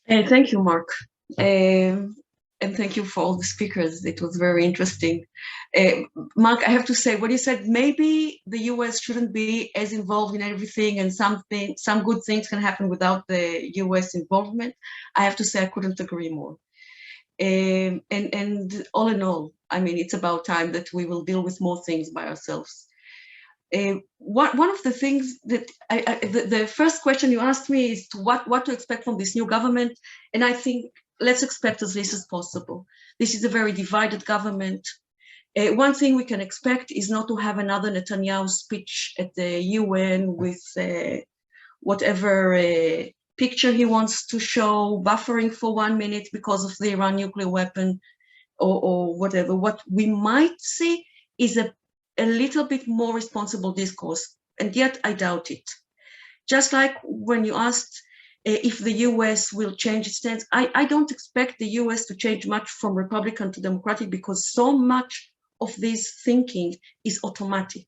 Thank you, Mark. Um, and thank you for all the speakers. It was very interesting. Uh, Mark, I have to say, what you said, maybe the US shouldn't be as involved in everything and some good things can happen without the US involvement. I have to say, I couldn't agree more. And all in all, I mean, it's about time that we will deal with more things by ourselves. One of the things that the first question you asked me is what to expect from this new government, and I think let's expect as least as possible. This is a very divided government. One thing we can expect is not to have another Netanyahu speech at the UN with whatever picture he wants to show, buffering for 1 minute because of the Iran nuclear weapon or whatever. What we might see is a little bit more responsible discourse, and yet I doubt it. Just like when you asked if the US will change its stance, I don't expect the US to change much from Republican to Democratic because so much of this thinking is automatic,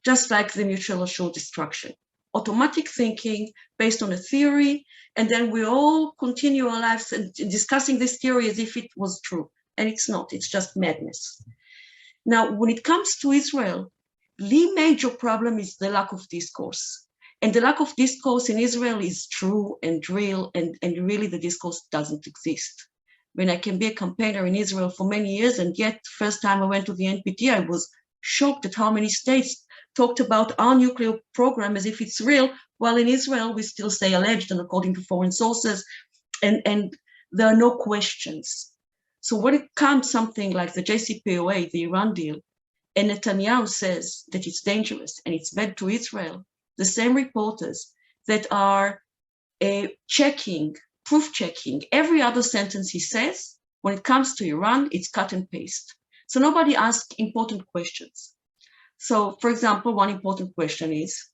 just like the mutual assured destruction. Automatic thinking based on a theory, and then we all continue our lives discussing this theory as if it was true, and it's not, it's just madness. Now, when it comes to Israel, the major problem is the lack of discourse. And the lack of discourse in Israel is true and real, and really the discourse doesn't exist. When I can be a campaigner in Israel for many years, and yet first time I went to the NPT, I was shocked at how many states talked about our nuclear program as if it's real, while in Israel we still say alleged and according to foreign sources, and there are no questions. So when it comes something like the JCPOA, the Iran deal, and Netanyahu says that it's dangerous and it's bad to Israel, the same reporters that are proof checking every other sentence he says, when it comes to Iran, it's cut and paste. So nobody asks important questions. So, for example, one important question is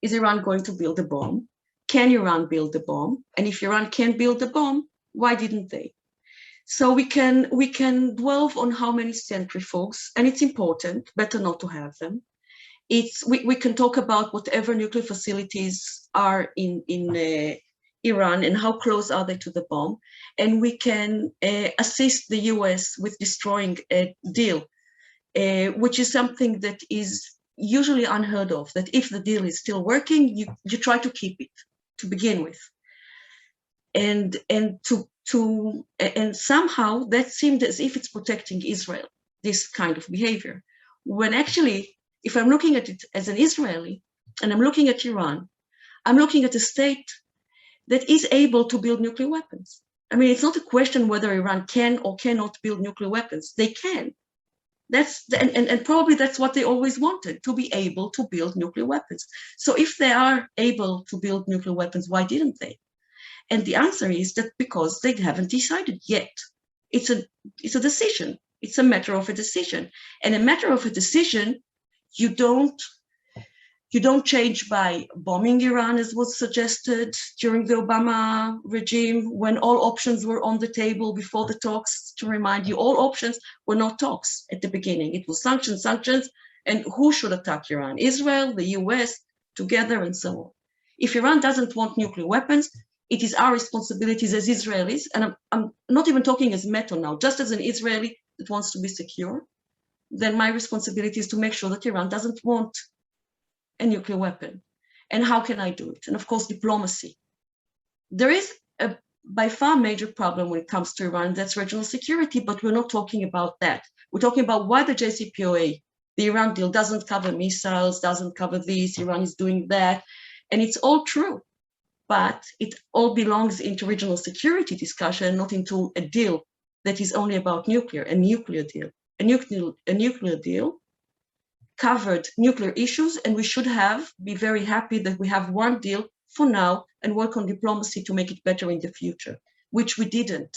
Iran going to build a bomb? Can Iran build a bomb? And if Iran can build a bomb, why didn't they? So we can dwell on how many centrifuges, and it's important, better not to have them. We can talk about whatever nuclear facilities are in Iran and how close are they to the bomb, and we can assist the US with destroying a deal, which is something that is usually unheard of, that if the deal is still working, you try to keep it to begin with. And somehow that seemed as if it's protecting Israel, this kind of behavior. When actually, if I'm looking at it as an Israeli, and I'm looking at Iran, I'm looking at a state that is able to build nuclear weapons. I mean, it's not a question whether Iran can or cannot build nuclear weapons. They can. And probably that's what they always wanted, to be able to build nuclear weapons. So if they are able to build nuclear weapons, why didn't they? And the answer is that because they haven't decided yet. It's a decision. It's a matter of a decision. And a matter of a decision, you don't change by bombing Iran, as was suggested during the Obama regime, when all options were on the table before the talks. To remind you, all options were not talks at the beginning. It was sanctions, and who should attack Iran? Israel, the US, together, and so on. If Iran doesn't want nuclear weapons, it is our responsibilities as Israelis, and I'm not even talking as Meto now, just as an Israeli that wants to be secure, then my responsibility is to make sure that Iran doesn't want a nuclear weapon. And how can I do it? And of course, diplomacy. There is a by far major problem when it comes to Iran, that's regional security, but we're not talking about that. We're talking about why the JCPOA, the Iran deal, doesn't cover missiles, doesn't cover this, Iran is doing that, and it's all true. But it all belongs into regional security discussion, not into a deal that is only about nuclear, a nuclear deal. A nuclear deal covered nuclear issues, and we should be very happy that we have one deal for now and work on diplomacy to make it better in the future, which we didn't.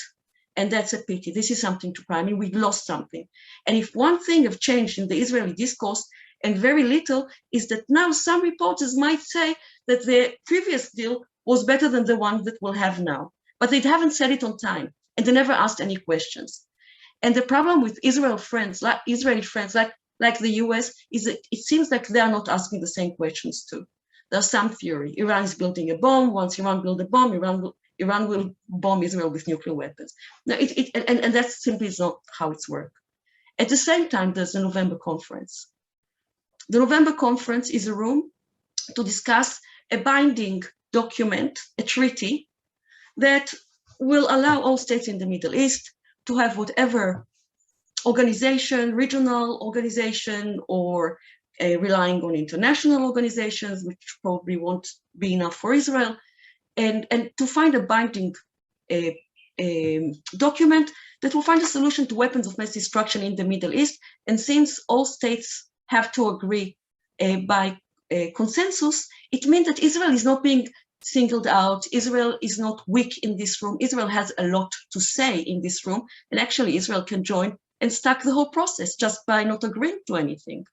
And that's a pity. This is something to cry. I mean, we lost something. And if one thing have changed in the Israeli discourse, and very little, is that now some reporters might say that the previous deal was better than the one that we'll have now. But they haven't said it on time, and they never asked any questions. And the problem with Israeli friends like the US is that it seems like they are not asking the same questions too. There's some theory. Iran is building a bomb. Once Iran builds a bomb, Iran will bomb Israel with nuclear weapons. Now, and that simply is not how it's worked. At the same time, there's the November conference. The November conference is a room to discuss a binding document, a treaty, that will allow all states in the Middle East to have whatever organization, regional organization, or relying on international organizations, which probably won't be enough for Israel, and to find a binding document that will find a solution to weapons of mass destruction in the Middle East. And since all states have to agree by consensus, it means that Israel is not being singled out. Israel is not weak in this room. Israel has a lot to say in this room. And actually, Israel can join and start the whole process just by not agreeing to anything.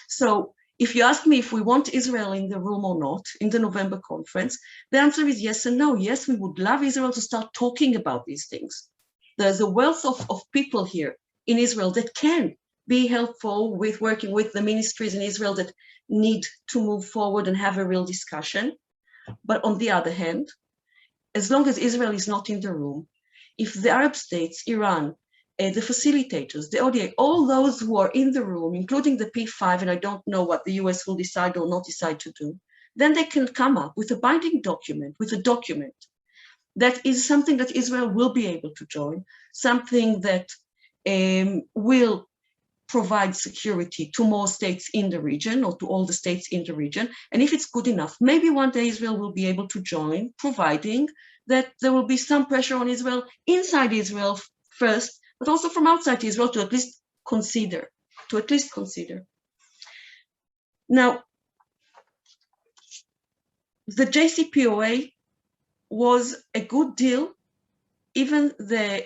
So if you ask me if we want Israel in the room or not in the November conference, the answer is yes and no. Yes, we would love Israel to start talking about these things. There's a wealth of people here in Israel that can be helpful with working with the ministries in Israel that need to move forward and have a real discussion. But on the other hand, as long as Israel is not in the room, if the Arab states, Iran, the facilitators, the ODA, all those who are in the room, including the P5, and I don't know what the US will decide or not decide to do, then they can come up with a binding document, with a document that is something that Israel will be able to join, something that will provide security to more states in the region or to all the states in the region. And if it's good enough, maybe one day Israel will be able to join, providing that there will be some pressure on Israel inside Israel first, but also from outside Israel to at least consider. Now, the JCPOA was a good deal. Even the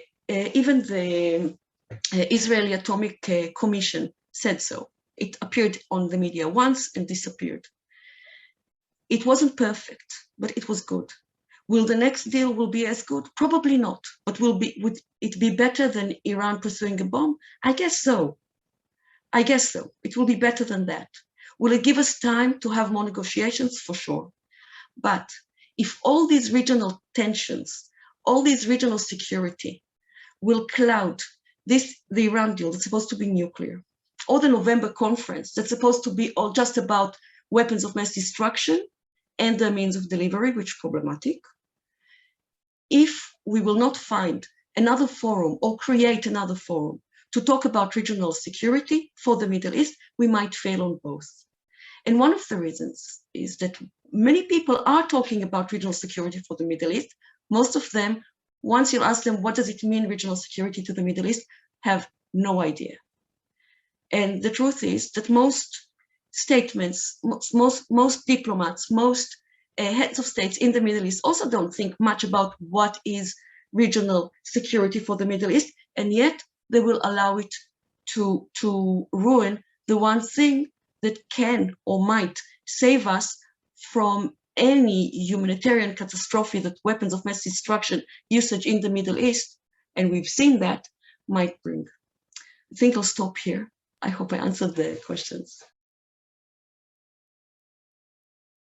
Israeli Atomic Commission said so. It appeared on the media once and disappeared. It wasn't perfect, but it was good. Will the next deal will be as good? Probably not. But would it be better than Iran pursuing a bomb? I guess so. It will be better than that. Will it give us time to have more negotiations? For sure. But if all these regional tensions, all these regional security will cloud the Iran deal that's supposed to be nuclear, or the November conference that's supposed to be all just about weapons of mass destruction and their means of delivery, which is problematic. If we will not find another forum or create another forum to talk about regional security for the Middle East, we might fail on both. And one of the reasons is that many people are talking about regional security for the Middle East. Most of them, once you ask them, what does it mean, regional security to the Middle East, have no idea. And the truth is that most statements, most diplomats, most heads of states in the Middle East also don't think much about what is regional security for the Middle East, and yet they will allow it to ruin the one thing that can or might save us from any humanitarian catastrophe that weapons of mass destruction usage in the Middle East, and we've seen that, might bring. I think I'll stop here. I hope I answered the questions.